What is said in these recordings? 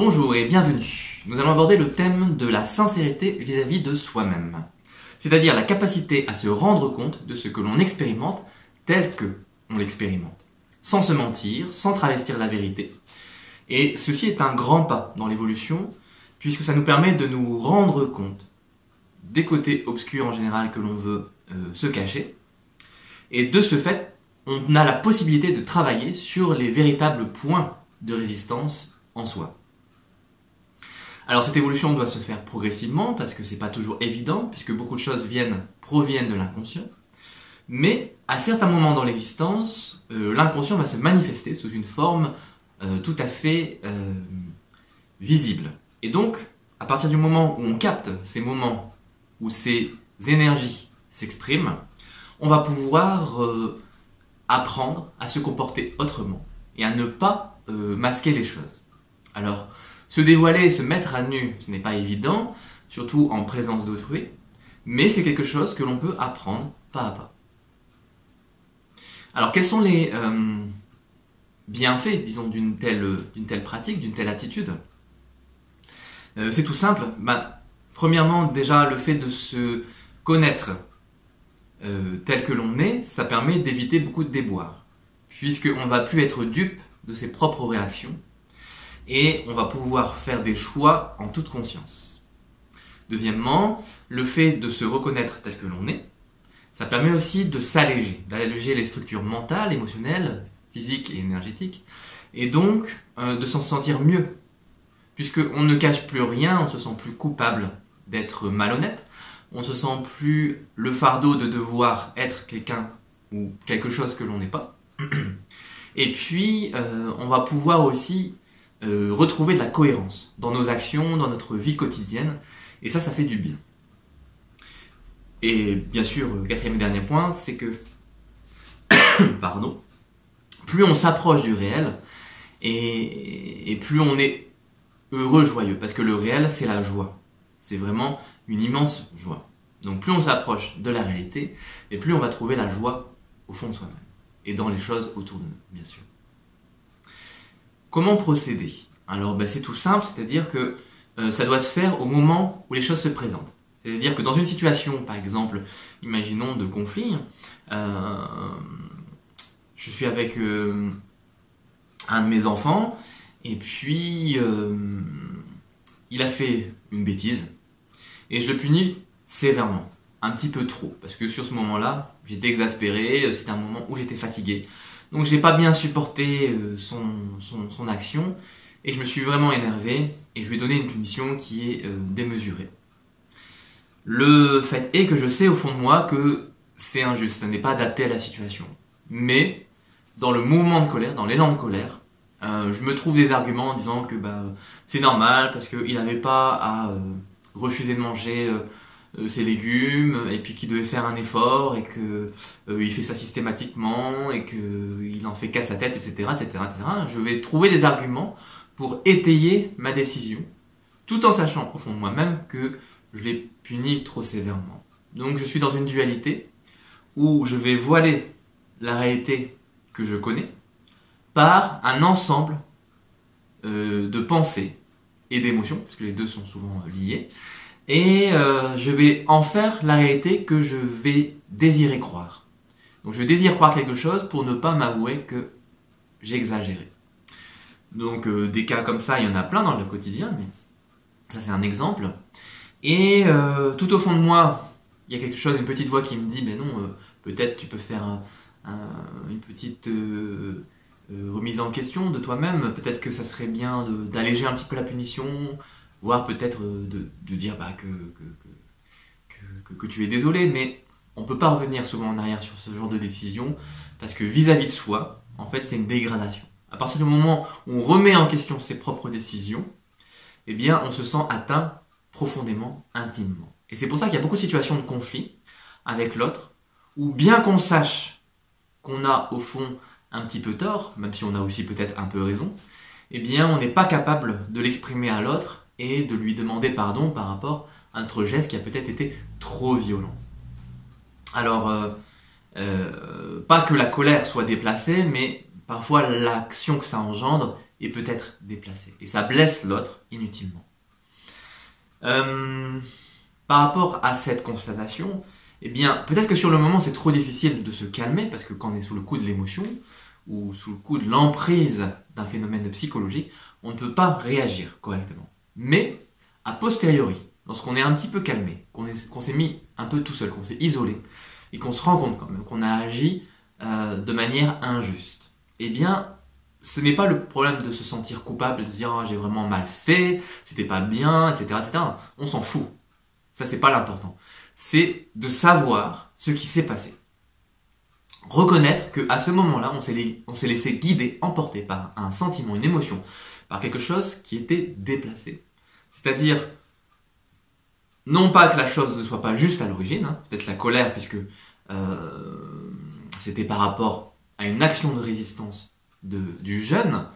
Bonjour et bienvenue. Nous allons aborder le thème de la sincérité vis-à-vis de soi-même. C'est-à-dire la capacité à se rendre compte de ce que l'on expérimente tel que on l'expérimente. Sans se mentir, sans travestir la vérité. Et ceci est un grand pas dans l'évolution, puisque ça nous permet de nous rendre compte des côtés obscurs en général que l'on veut se cacher. Et de ce fait, on a la possibilité de travailler sur les véritables points de résistance en soi. Alors cette évolution doit se faire progressivement, parce que c'est pas toujours évident, puisque beaucoup de choses proviennent de l'inconscient. Mais à certains moments dans l'existence, l'inconscient va se manifester sous une forme tout à fait visible. Et donc, à partir du moment où on capte ces moments où ces énergies s'expriment, on va pouvoir apprendre à se comporter autrement et à ne pas masquer les choses. Alors, se dévoiler et se mettre à nu, ce n'est pas évident, surtout en présence d'autrui, mais c'est quelque chose que l'on peut apprendre pas à pas. Alors, quels sont les bienfaits, disons, d'une telle pratique, d'une telle attitude ? C'est tout simple. Premièrement, déjà, le fait de se connaître tel que l'on est, ça permet d'éviter beaucoup de déboires, puisqu'on ne va plus être dupe de ses propres réactions, et on va pouvoir faire des choix en toute conscience. Deuxièmement, le fait de se reconnaître tel que l'on est, ça permet aussi de s'alléger, d'alléger les structures mentales, émotionnelles, physiques et énergétiques, et donc de s'en sentir mieux, puisqu'on ne cache plus rien, on ne se sent plus coupable d'être malhonnête, on ne se sent plus le fardeau de devoir être quelqu'un ou quelque chose que l'on n'est pas, et puis on va pouvoir aussi retrouver de la cohérence dans nos actions, dans notre vie quotidienne, et ça fait du bien. Et bien sûr, le quatrième et dernier point, c'est que plus on s'approche du réel, et plus on est heureux, joyeux, parce que le réel, c'est la joie. C'est vraiment une immense joie. Donc plus on s'approche de la réalité, et plus on va trouver la joie au fond de soi-même, et dans les choses autour de nous, bien sûr. Comment procéder ? Alors c'est tout simple, c'est-à-dire que ça doit se faire au moment où les choses se présentent. C'est-à-dire que dans une situation, par exemple, imaginons de conflit, je suis avec un de mes enfants, et puis il a fait une bêtise, et je le punis sévèrement, un petit peu trop, parce que sur ce moment-là, j'étais exaspéré, c'était un moment où j'étais fatigué. Donc j'ai pas bien supporté son action, et je me suis vraiment énervé, et je lui ai donné une punition qui est démesurée. Le fait est que je sais au fond de moi que c'est injuste, ça n'est pas adapté à la situation. Mais, dans le mouvement de colère, dans l'élan de colère, je me trouve des arguments en disant que c'est normal, parce qu'il n'avait pas à refuser de manger ses légumes, et puis qu'il devait faire un effort, et que il fait ça systématiquement, et qu'il en fait qu'à sa tête, etc., etc., etc. Je vais trouver des arguments pour étayer ma décision, tout en sachant au fond de moi-même que je l'ai puni trop sévèrement. Donc je suis dans une dualité où je vais voiler la réalité que je connais par un ensemble de pensées et d'émotions, parce que les deux sont souvent liés, et je vais en faire la réalité que je vais désirer croire. Donc je désire croire quelque chose pour ne pas m'avouer que j'exagérais. Donc des cas comme ça, il y en a plein dans le quotidien, mais ça c'est un exemple. Et tout au fond de moi, il y a quelque chose, une petite voix qui me dit, mais non, peut-être tu peux faire une petite remise en question de toi-même, peut-être que ça serait bien d'alléger un petit peu la punition, voire peut-être de dire que tu es désolé, mais on peut pas revenir souvent en arrière sur ce genre de décision, parce que vis-à-vis de soi, en fait, c'est une dégradation. À partir du moment où on remet en question ses propres décisions, eh bien, on se sent atteint profondément, intimement. Et c'est pour ça qu'il y a beaucoup de situations de conflit avec l'autre, où bien qu'on sache qu'on a au fond un petit peu tort, même si on a aussi peut-être un peu raison, eh bien, on n'est pas capable de l'exprimer à l'autre et de lui demander pardon par rapport à notre geste qui a peut-être été trop violent. Alors, pas que la colère soit déplacée, mais parfois l'action que ça engendre et peut être déplacé. Et ça blesse l'autre inutilement. Par rapport à cette constatation, eh bien, peut-être que sur le moment, c'est trop difficile de se calmer, parce que quand on est sous le coup de l'émotion, ou sous le coup de l'emprise d'un phénomène psychologique, on ne peut pas réagir correctement. Mais, a posteriori, lorsqu'on est un petit peu calmé, qu'on s'est mis un peu tout seul, qu'on s'est isolé, et qu'on se rend compte quand même qu'on a agi de manière injuste, eh bien, ce n'est pas le problème de se sentir coupable, de se dire oh, j'ai vraiment mal fait, c'était pas bien, etc., etc. On s'en fout. Ça, c'est pas l'important. C'est de savoir ce qui s'est passé. Reconnaître qu'à ce moment-là, on s'est laissé guider, emporter par un sentiment, une émotion, par quelque chose qui était déplacé. C'est-à-dire, non pas que la chose ne soit pas juste à l'origine, hein, peut-être la colère, puisque c'était par rapport à une action de résistance du jeune,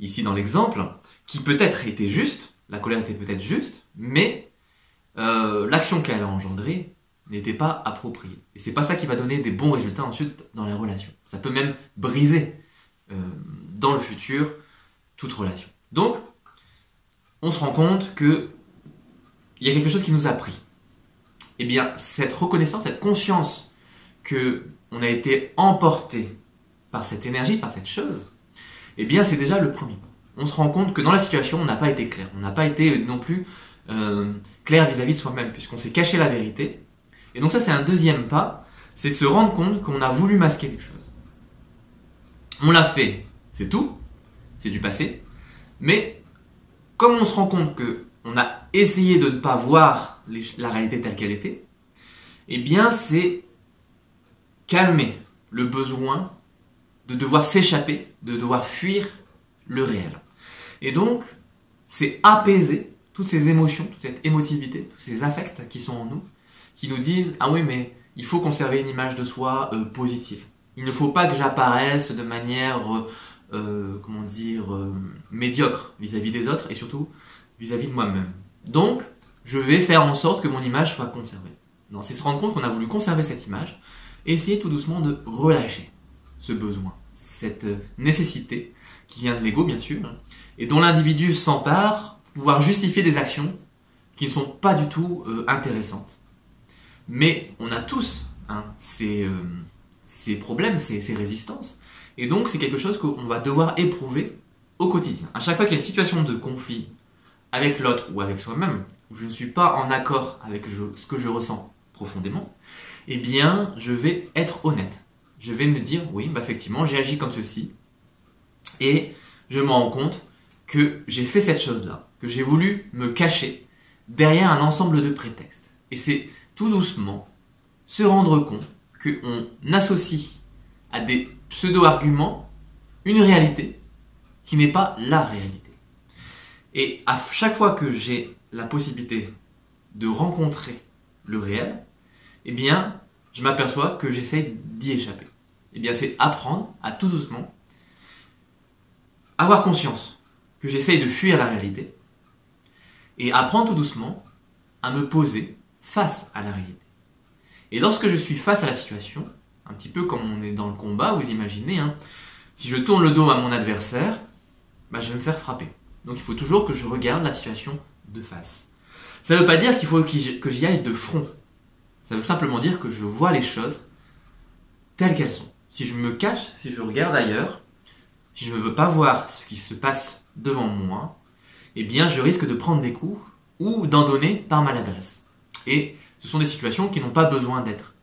ici dans l'exemple, qui peut-être était juste, la colère était peut-être juste, mais l'action qu'elle a engendrée n'était pas appropriée. Et c'est pas ça qui va donner des bons résultats ensuite dans les relations. Ça peut même briser dans le futur toute relation. Donc, on se rend compte que il y a quelque chose qui nous a pris. Eh bien, cette reconnaissance, cette conscience que on a été emporté par cette énergie, par cette chose, eh bien, c'est déjà le premier pas. On se rend compte que dans la situation, on n'a pas été clair. On n'a pas été non plus clair vis-à-vis de soi-même, puisqu'on s'est caché la vérité. Et donc ça, c'est un deuxième pas, c'est de se rendre compte qu'on a voulu masquer des choses. On l'a fait, c'est tout, c'est du passé, mais comme on se rend compte que on a essayé de ne pas voir la réalité telle qu'elle était, eh bien c'est calmer le besoin de devoir s'échapper, de devoir fuir le réel. Et donc, c'est apaiser toutes ces émotions, toute cette émotivité, tous ces affects qui sont en nous, qui nous disent « Ah oui, mais il faut conserver une image de soi positive. Il ne faut pas que j'apparaisse de manière, médiocre vis-à-vis des autres et surtout vis-à-vis de moi-même. Donc, je vais faire en sorte que mon image soit conservée. » Non, c'est se rendre compte qu'on a voulu conserver cette image et essayer tout doucement de relâcher ce besoin, cette nécessité qui vient de l'ego, bien sûr, et dont l'individu s'empare pour pouvoir justifier des actions qui ne sont pas du tout intéressantes. Mais on a tous ces problèmes, ces résistances, et donc c'est quelque chose qu'on va devoir éprouver au quotidien. À chaque fois qu'il y a une situation de conflit avec l'autre ou avec soi-même, où je ne suis pas en accord avec ce que je ressens profondément, eh bien, je vais être honnête. Je vais me dire, oui, effectivement, j'ai agi comme ceci, et je me rends compte que j'ai fait cette chose-là, que j'ai voulu me cacher derrière un ensemble de prétextes. Et c'est tout doucement se rendre compte qu'on associe à des pseudo-arguments une réalité qui n'est pas la réalité. Et à chaque fois que j'ai la possibilité de rencontrer le réel, eh bien, je m'aperçois que j'essaie d'y échapper. Eh bien, c'est apprendre à tout doucement avoir conscience que j'essaye de fuir la réalité et apprendre tout doucement à me poser face à la réalité. Et lorsque je suis face à la situation, un petit peu comme on est dans le combat, vous imaginez, si je tourne le dos à mon adversaire, je vais me faire frapper. Donc il faut toujours que je regarde la situation de face. Ça ne veut pas dire qu'il faut que j'y aille de front. Ça veut simplement dire que je vois les choses telles qu'elles sont. Si je me cache, si je regarde ailleurs, si je ne veux pas voir ce qui se passe devant moi, eh bien je risque de prendre des coups ou d'en donner par maladresse. Et ce sont des situations qui n'ont pas besoin d'être.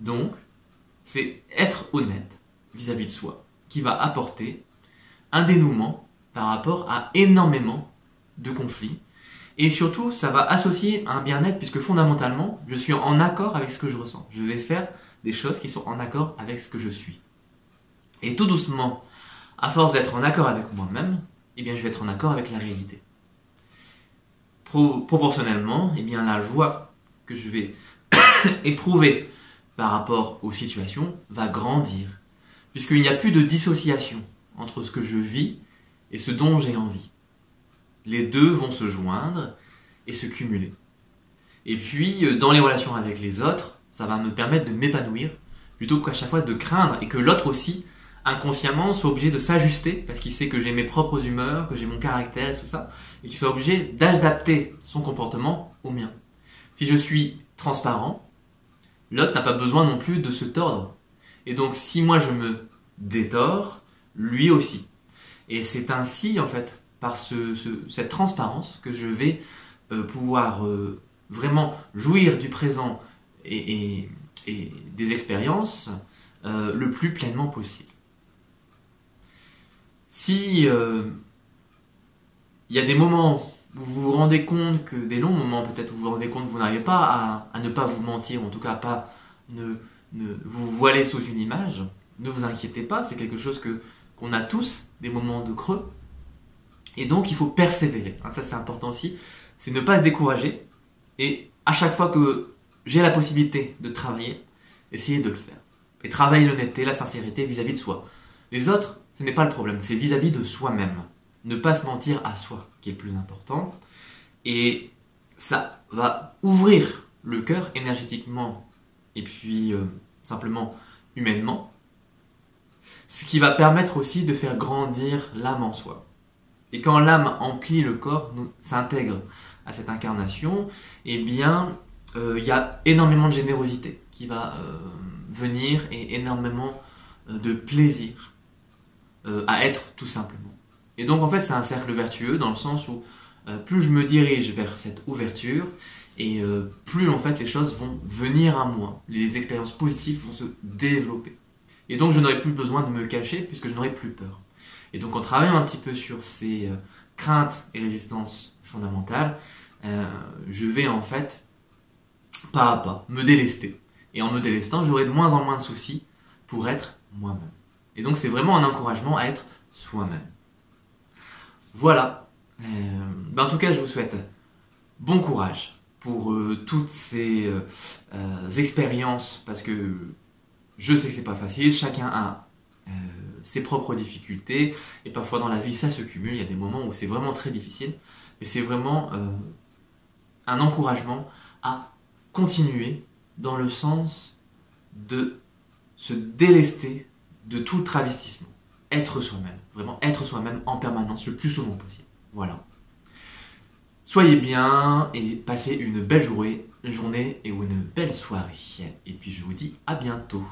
Donc, c'est être honnête vis-à-vis de soi qui va apporter un dénouement par rapport à énormément de conflits. Et surtout, ça va associer un bien-être puisque fondamentalement, je suis en accord avec ce que je ressens. Je vais faire des choses qui sont en accord avec ce que je suis. Et tout doucement, à force d'être en accord avec moi-même, eh bien, je vais être en accord avec la réalité. Proportionnellement, eh bien, la joie que je vais éprouver par rapport aux situations va grandir, puisqu'il n'y a plus de dissociation entre ce que je vis et ce dont j'ai envie. Les deux vont se joindre et se cumuler. Et puis, dans les relations avec les autres, ça va me permettre de m'épanouir, plutôt qu'à chaque fois de craindre et que l'autre aussi inconsciemment soit obligé de s'ajuster parce qu'il sait que j'ai mes propres humeurs, que j'ai mon caractère et tout ça, et qu'il soit obligé d'adapter son comportement au mien. Si je suis transparent, l'autre n'a pas besoin non plus de se tordre. Et donc si moi je me détords, lui aussi. Et c'est ainsi en fait, par cette transparence, que je vais pouvoir vraiment jouir du présent et des expériences le plus pleinement possible. Si il y a des moments où vous vous rendez compte que, des longs moments peut-être où vous vous rendez compte que vous n'arrivez pas à ne pas vous mentir, ou en tout cas à pas vous voiler sous une image, ne vous inquiétez pas, c'est quelque chose qu'on a tous, des moments de creux, et donc il faut persévérer. Ça c'est important aussi, c'est ne pas se décourager, et à chaque fois que j'ai la possibilité de travailler, essayer de le faire. Et travailler l'honnêteté, la sincérité vis-à-vis de soi. Les autres, ce n'est pas le problème, c'est vis-à-vis de soi-même. Ne pas se mentir à soi, qui est le plus important. Et ça va ouvrir le cœur énergétiquement, et puis simplement humainement. Ce qui va permettre aussi de faire grandir l'âme en soi. Et quand l'âme emplit le corps, s'intègre à cette incarnation, eh bien, il y a énormément de générosité qui va venir et énormément de plaisir à être tout simplement. Et donc en fait c'est un cercle vertueux dans le sens où plus je me dirige vers cette ouverture et plus en fait les choses vont venir à moi, les expériences positives vont se développer. Et donc je n'aurai plus besoin de me cacher puisque je n'aurai plus peur. Et donc en travaillant un petit peu sur ces craintes et résistances fondamentales, je vais en fait pas à pas me délester. Et en me délestant, j'aurai de moins en moins de soucis pour être moi-même. Et donc c'est vraiment un encouragement à être soi-même. Voilà. En tout cas, je vous souhaite bon courage pour toutes ces expériences, parce que je sais que c'est pas facile, chacun a ses propres difficultés, et parfois dans la vie ça se cumule, il y a des moments où c'est vraiment très difficile, mais c'est vraiment un encouragement à continuer dans le sens de se délester de tout travestissement. Être soi-même, vraiment être soi-même en permanence le plus souvent possible. Voilà. Soyez bien et passez une belle journée ou une belle soirée. Et puis je vous dis à bientôt.